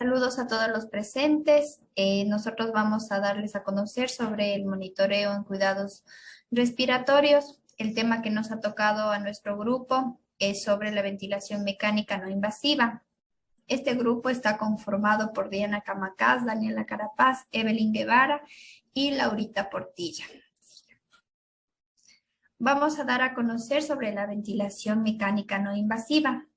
Saludos a todos los presentes. Nosotros vamos a darles a conocer sobre el monitoreo en cuidados respiratorios. El tema que nos ha tocado a nuestro grupo es sobre la ventilación mecánica no invasiva. Este grupo está conformado por Diana Camacaz, Daniela Carapaz, Evelyn Guevara y Laurita Portilla. Vamos a dar a conocer sobre la ventilación mecánica no invasiva.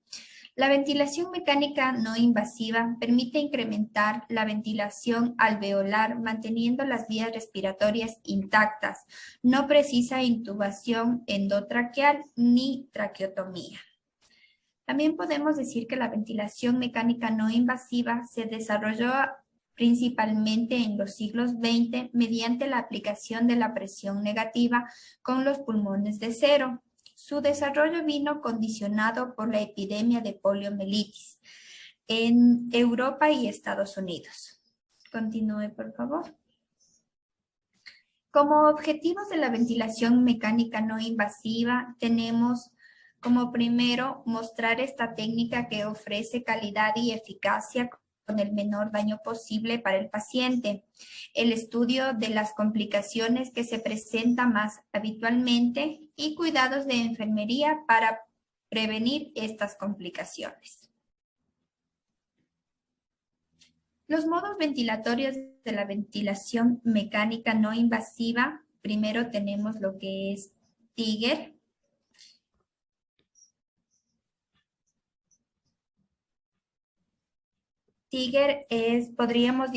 La ventilación mecánica no invasiva permite incrementar la ventilación alveolar manteniendo las vías respiratorias intactas. No precisa intubación endotraqueal ni traqueotomía. También podemos decir que la ventilación mecánica no invasiva se desarrolló principalmente en los siglos XX mediante la aplicación de la presión negativa con los pulmones de cero. Su desarrollo vino condicionado por la epidemia de poliomielitis en Europa y Estados Unidos. Continúe, por favor. Como objetivos de la ventilación mecánica no invasiva, tenemos como primero mostrar esta técnica que ofrece calidad y eficacia con el menor daño posible para el paciente. El estudio de las complicaciones que se presentan más habitualmente y cuidados de enfermería para prevenir estas complicaciones. Los modos ventilatorios de la ventilación mecánica no invasiva, primero tenemos lo que es Tiger. Tiger podríamos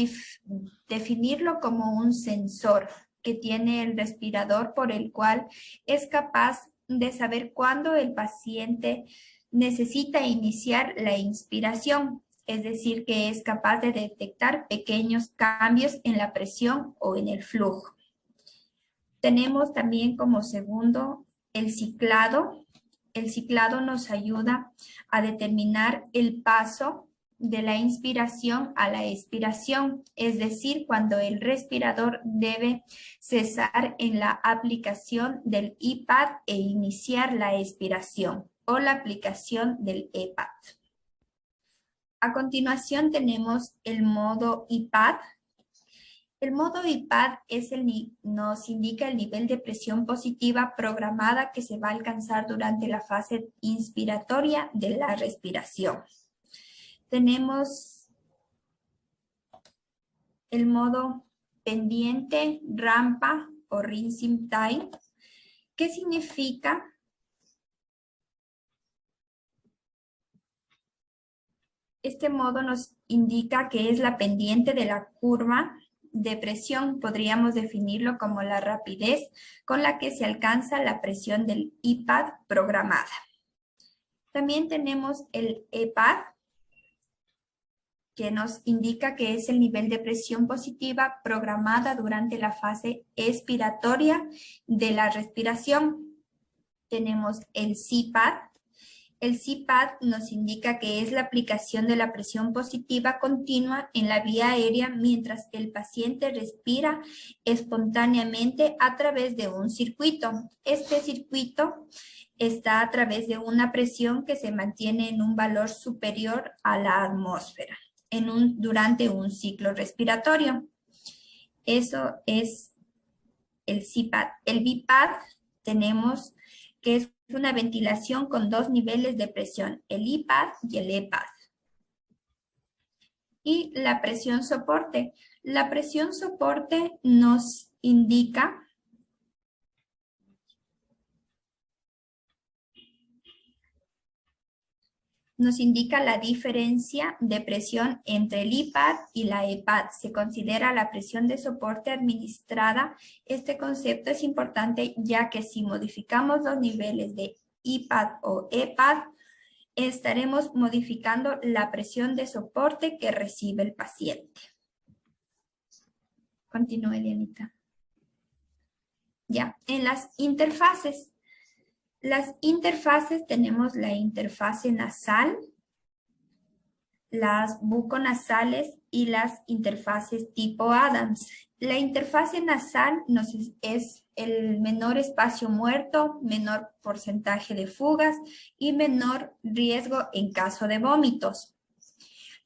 definirlo como un sensor que tiene el respirador por el cual es capaz de saber cuándo el paciente necesita iniciar la inspiración, es decir, que es capaz de detectar pequeños cambios en la presión o en el flujo. Tenemos también como segundo el ciclado. El ciclado nos ayuda a determinar el paso de la inspiración a la expiración, es decir, cuando el respirador debe cesar en la aplicación del IPAD e iniciar la expiración o la aplicación del EPAD. A continuación tenemos el modo IPAD. El modo IPAD nos indica el nivel de presión positiva programada que se va a alcanzar durante la fase inspiratoria de la respiración. Tenemos el modo pendiente, rampa o rinsing time. ¿Qué significa? Este modo nos indica que es la pendiente de la curva de presión. Podríamos definirlo como la rapidez con la que se alcanza la presión del IPAD programada. También tenemos el EPAD, que nos indica que es el nivel de presión positiva programada durante la fase expiratoria de la respiración. Tenemos el CPAD. El CPAD nos indica que es la aplicación de la presión positiva continua en la vía aérea mientras el paciente respira espontáneamente a través de un circuito. Este circuito está a través de una presión que se mantiene en un valor superior a la atmósfera durante un ciclo respiratorio. Eso es el CPAD. El BiPAD tenemos que es una ventilación con dos niveles de presión, el IPAD y el EPAD. Y la presión soporte. La presión soporte nos indica la diferencia de presión entre el IPAD y la EPAD. Se considera la presión de soporte administrada. Este concepto es importante ya que si modificamos los niveles de IPAD o EPAD, estaremos modificando la presión de soporte que recibe el paciente. Continúe, Elianita. Ya, en las interfaces. Las interfaces tenemos la interfase nasal, las buconasales y las interfaces tipo Adams. La interfase nasal es el menor espacio muerto, menor porcentaje de fugas y menor riesgo en caso de vómitos.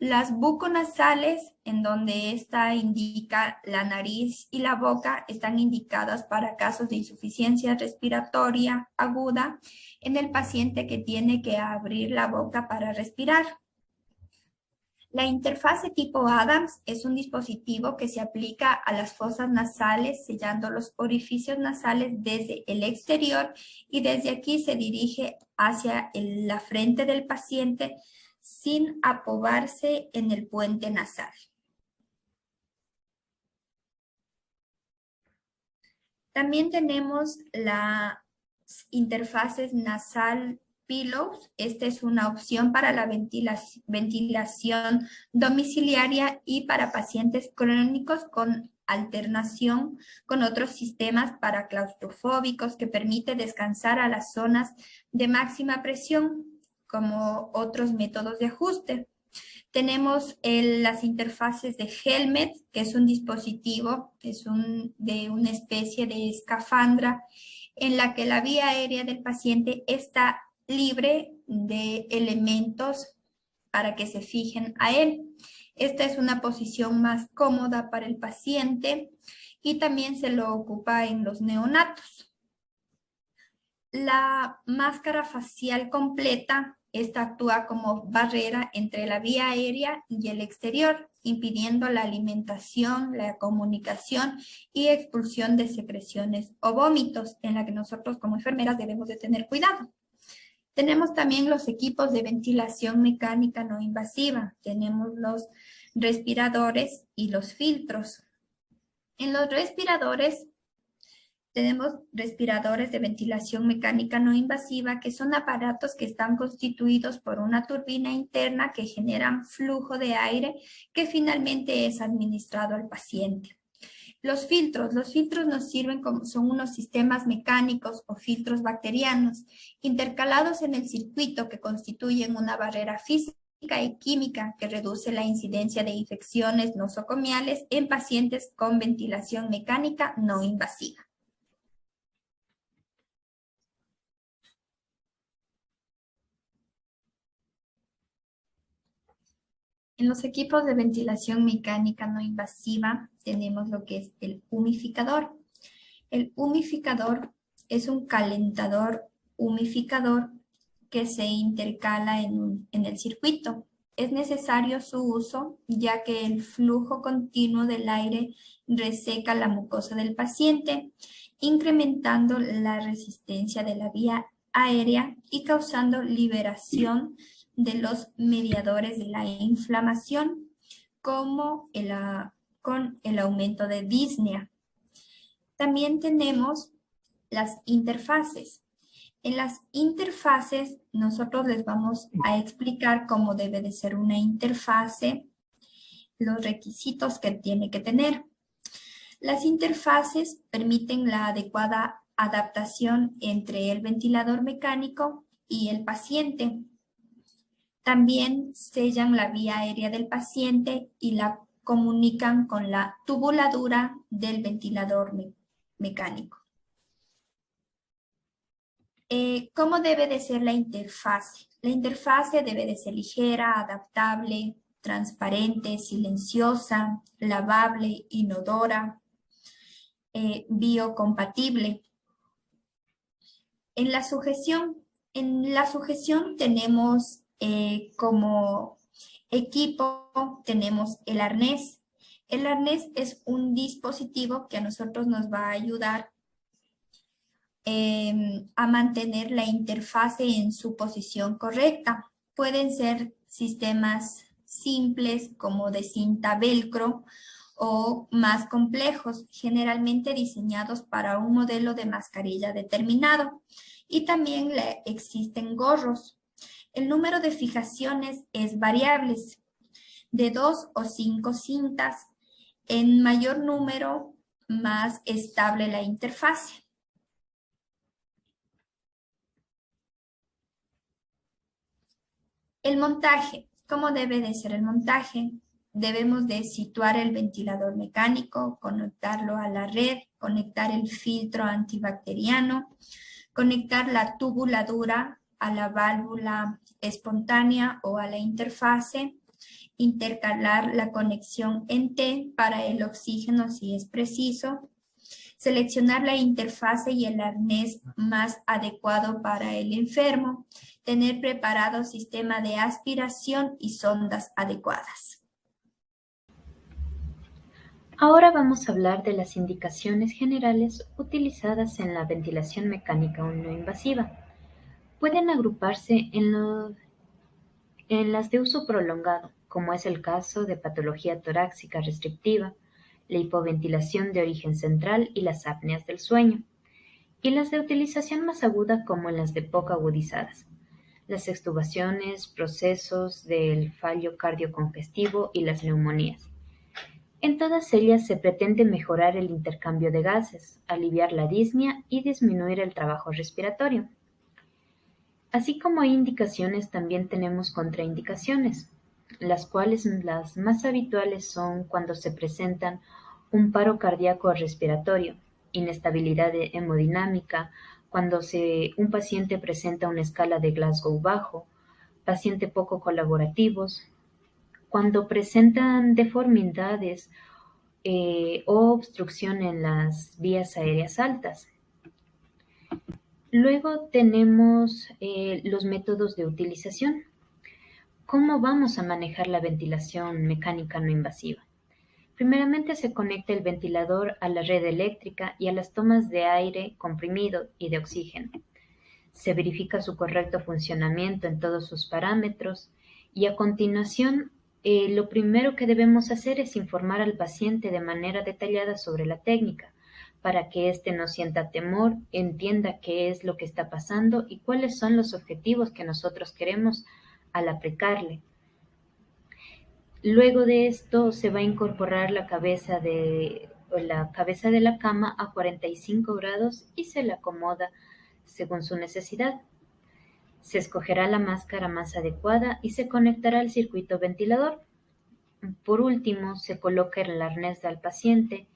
Las buconasales, en donde esta indica la nariz y la boca, están indicadas para casos de insuficiencia respiratoria aguda en el paciente que tiene que abrir la boca para respirar. La interfase tipo Adams es un dispositivo que se aplica a las fosas nasales, sellando los orificios nasales desde el exterior y desde aquí se dirige hacia la frente del paciente sin apobarse en el puente nasal. También tenemos las interfaces nasal pillows. Esta es una opción para la ventilación domiciliaria y para pacientes crónicos con alternación con otros sistemas para claustrofóbicos que permite descansar a las zonas de máxima presión como otros métodos de ajuste. Tenemos las interfaces de Helmet, que es un dispositivo, de una especie de escafandra en la que la vía aérea del paciente está libre de elementos para que se fijen a él. Esta es una posición más cómoda para el paciente y también se lo ocupa en los neonatos. La máscara facial completa, esta actúa como barrera entre la vía aérea y el exterior, impidiendo la alimentación, la comunicación y expulsión de secreciones o vómitos, en la que nosotros como enfermeras debemos de tener cuidado. Tenemos también los equipos de ventilación mecánica no invasiva. Tenemos los respiradores y los filtros. En los respiradores tenemos respiradores de ventilación mecánica no invasiva, que son aparatos que están constituidos por una turbina interna que generan flujo de aire que finalmente es administrado al paciente. Los filtros nos sirven como son unos sistemas mecánicos o filtros bacterianos intercalados en el circuito que constituyen una barrera física y química que reduce la incidencia de infecciones nosocomiales en pacientes con ventilación mecánica no invasiva. En los equipos de ventilación mecánica no invasiva tenemos lo que es el humificador. El humificador es un calentador humificador que se intercala en el circuito. Es necesario su uso ya que el flujo continuo del aire reseca la mucosa del paciente, incrementando la resistencia de la vía aérea y causando liberación de los mediadores de la inflamación, como con el aumento de disnea. También tenemos las interfaces. En las interfaces nosotros les vamos a explicar cómo debe de ser una interfase, los requisitos que tiene que tener. Las interfaces permiten la adecuada adaptación entre el ventilador mecánico y el paciente. También sellan la vía aérea del paciente y la comunican con la tubuladura del ventilador mecánico. ¿Cómo debe de ser la interfase? La interfase debe de ser ligera, adaptable, transparente, silenciosa, lavable, inodora, biocompatible. En la sujeción tenemos como equipo, tenemos el arnés. El arnés es un dispositivo que a nosotros nos va a ayudar a mantener la interfase en su posición correcta. Pueden ser sistemas simples como de cinta velcro o más complejos, generalmente diseñados para un modelo de mascarilla determinado. Y también existen gorros. El número de fijaciones es variable, de 2 o 5 cintas. En mayor número, más estable la interfase. El montaje. ¿Cómo debe de ser el montaje? Debemos de situar el ventilador mecánico, conectarlo a la red, conectar el filtro antibacteriano, conectar la tubuladura a la válvula espontánea o a la interfase, intercalar la conexión en T para el oxígeno si es preciso, seleccionar la interfase y el arnés más adecuado para el enfermo, tener preparado sistema de aspiración y sondas adecuadas. Ahora vamos a hablar de las indicaciones generales utilizadas en la ventilación mecánica no invasiva. Pueden agruparse en las de uso prolongado, como es el caso de patología torácica restrictiva, la hipoventilación de origen central y las apneas del sueño, y las de utilización más aguda como en las de poco agudizadas, las extubaciones, procesos del fallo cardiocongestivo y las neumonías. En todas ellas se pretende mejorar el intercambio de gases, aliviar la disnea y disminuir el trabajo respiratorio. Así como hay indicaciones, también tenemos contraindicaciones, las cuales las más habituales son cuando se presentan un paro cardíaco respiratorio, inestabilidad hemodinámica, cuando un paciente presenta una escala de Glasgow bajo, paciente poco colaborativos, cuando presentan deformidades o obstrucción en las vías aéreas altas. Luego tenemos los métodos de utilización. ¿Cómo vamos a manejar la ventilación mecánica no invasiva? Primeramente se conecta el ventilador a la red eléctrica y a las tomas de aire comprimido y de oxígeno. Se verifica su correcto funcionamiento en todos sus parámetros y a continuación lo primero que debemos hacer es informar al paciente de manera detallada sobre la técnica, para que éste no sienta temor, entienda qué es lo que está pasando y cuáles son los objetivos que nosotros queremos al aplicarle. Luego de esto se va a incorporar la cabeza de la cama a 45 grados y se le acomoda según su necesidad. Se escogerá la máscara más adecuada y se conectará al circuito ventilador. Por último, se coloca el arnés al paciente,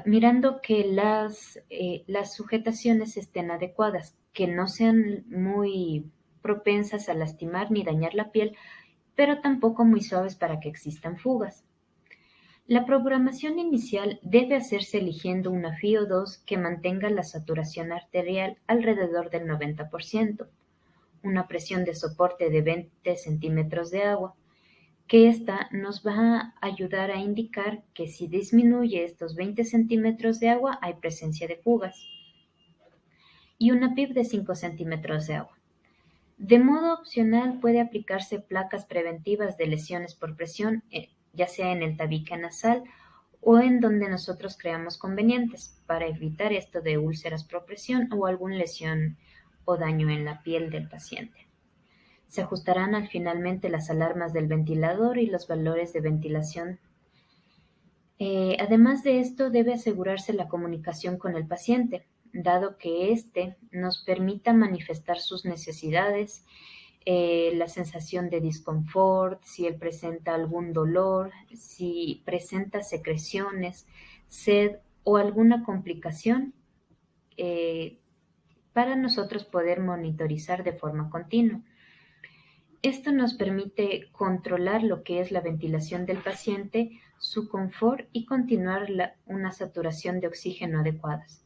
mirando que las sujetaciones estén adecuadas, que no sean muy propensas a lastimar ni dañar la piel, pero tampoco muy suaves para que existan fugas. La programación inicial debe hacerse eligiendo una FiO2 que mantenga la saturación arterial alrededor del 90%, una presión de soporte de 20 centímetros de agua, que esta nos va a ayudar a indicar que si disminuye estos 20 centímetros de agua hay presencia de fugas, y una PIB de 5 centímetros de agua. De modo opcional puede aplicarse placas preventivas de lesiones por presión, ya sea en el tabique nasal o en donde nosotros creamos convenientes, para evitar esto de úlceras por presión o alguna lesión o daño en la piel del paciente. Se ajustarán finalmente las alarmas del ventilador y los valores de ventilación. Además de esto, debe asegurarse la comunicación con el paciente, dado que éste nos permita manifestar sus necesidades, la sensación de disconfort, si él presenta algún dolor, si presenta secreciones, sed o alguna complicación, para nosotros poder monitorizar de forma continua. Esto nos permite controlar lo que es la ventilación del paciente, su confort y continuar una saturación de oxígeno adecuadas.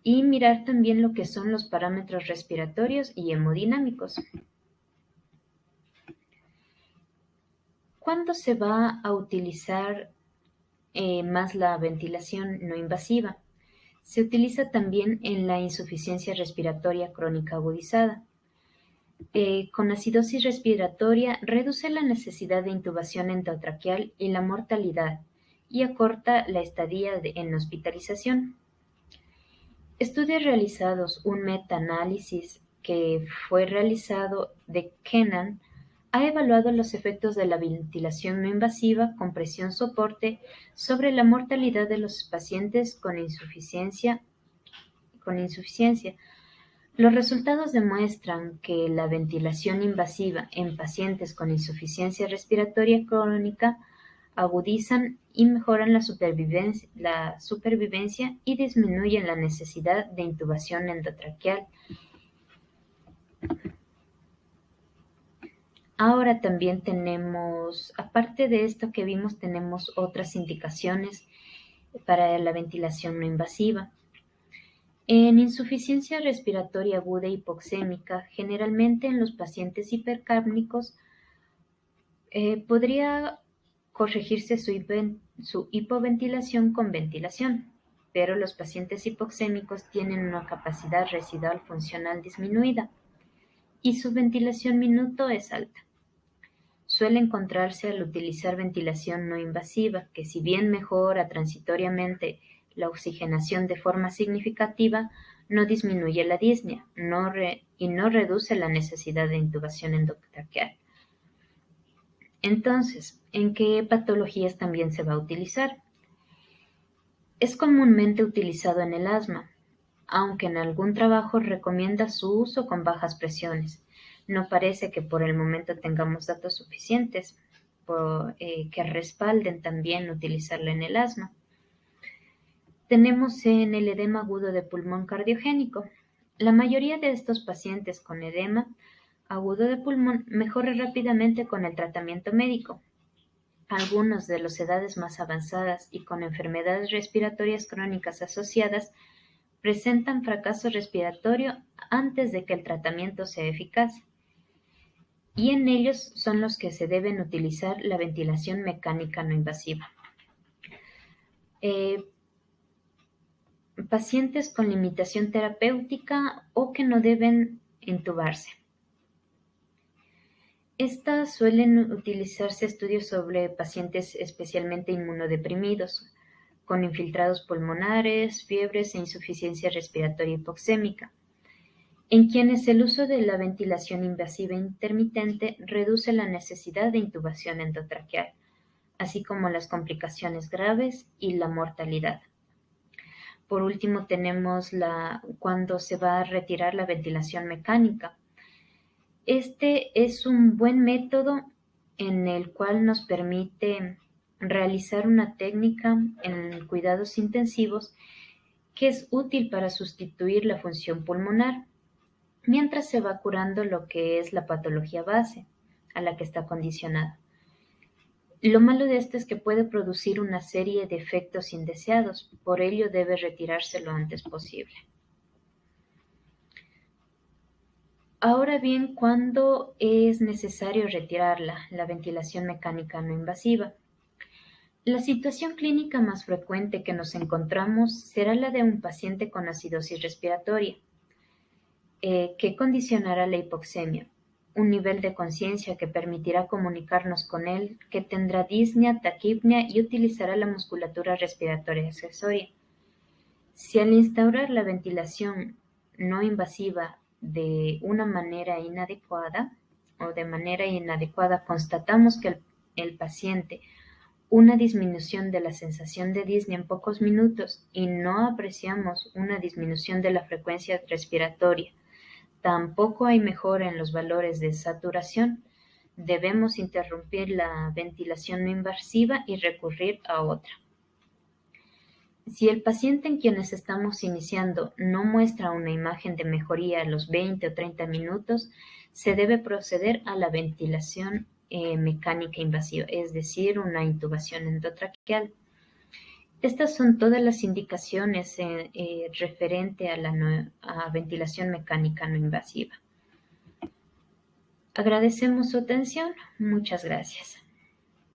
Y mirar también lo que son los parámetros respiratorios y hemodinámicos. ¿Cuándo se va a utilizar más la ventilación no invasiva? Se utiliza también en la insuficiencia respiratoria crónica agudizada. Con acidosis respiratoria reduce la necesidad de intubación endotraqueal y la mortalidad y acorta la estadía en hospitalización. Estudios realizados, un metaanálisis que fue realizado de Kennan, ha evaluado los efectos de la ventilación no invasiva con presión soporte sobre la mortalidad de los pacientes con insuficiencia. Los resultados demuestran que la ventilación invasiva en pacientes con insuficiencia respiratoria crónica agudizan y mejoran la supervivencia y disminuyen la necesidad de intubación endotraqueal. Ahora también tenemos, aparte de esto que vimos, tenemos otras indicaciones para la ventilación no invasiva. En insuficiencia respiratoria aguda hipoxémica, generalmente en los pacientes hipercápnicos, podría corregirse su hipoventilación con ventilación, pero los pacientes hipoxémicos tienen una capacidad residual funcional disminuida y su ventilación minuto es alta. Suele encontrarse al utilizar ventilación no invasiva, que si bien mejora transitoriamente la oxigenación de forma significativa, no disminuye la disnea y no reduce la necesidad de intubación endotraqueal. Entonces, ¿en qué patologías también se va a utilizar? Es comúnmente utilizado en el asma, aunque en algún trabajo recomienda su uso con bajas presiones. No parece que por el momento tengamos datos suficientes que respalden también utilizarlo en el asma. Tenemos en el edema agudo de pulmón cardiogénico. La mayoría de estos pacientes con edema agudo de pulmón mejora rápidamente con el tratamiento médico. Algunos de las edades más avanzadas y con enfermedades respiratorias crónicas asociadas presentan fracaso respiratorio antes de que el tratamiento sea eficaz, y en ellos son los que se deben utilizar la ventilación mecánica no invasiva. Pacientes con limitación terapéutica o que no deben intubarse. Estas suelen utilizarse estudios sobre pacientes especialmente inmunodeprimidos, con infiltrados pulmonares, fiebres e insuficiencia respiratoria hipoxémica, en quienes el uso de la ventilación invasiva intermitente reduce la necesidad de intubación endotraqueal, así como las complicaciones graves y la mortalidad. Por último, tenemos cuando se va a retirar la ventilación mecánica. Este es un buen método en el cual nos permite realizar una técnica en cuidados intensivos que es útil para sustituir la función pulmonar, mientras se va curando lo que es la patología base a la que está condicionada. Lo malo de esto es que puede producir una serie de efectos indeseados, por ello debe retirarse lo antes posible. Ahora bien, ¿cuándo es necesario retirarla, la ventilación mecánica no invasiva? La situación clínica más frecuente que nos encontramos será la de un paciente con acidosis respiratoria, que condicionará la hipoxemia, un nivel de conciencia que permitirá comunicarnos con él, que tendrá disnea, taquipnea y utilizará la musculatura respiratoria accesoria. Si al instaurar la ventilación no invasiva de una manera inadecuada constatamos que el paciente una disminución de la sensación de disnea en pocos minutos y no apreciamos una disminución de la frecuencia respiratoria, tampoco hay mejora en los valores de saturación, debemos interrumpir la ventilación no invasiva y recurrir a otra. Si el paciente en quienes estamos iniciando no muestra una imagen de mejoría a los 20 o 30 minutos, se debe proceder a la ventilación mecánica invasiva, es decir, una intubación endotraqueal. Estas son todas las indicaciones referente a ventilación mecánica no invasiva. Agradecemos su atención. Muchas gracias.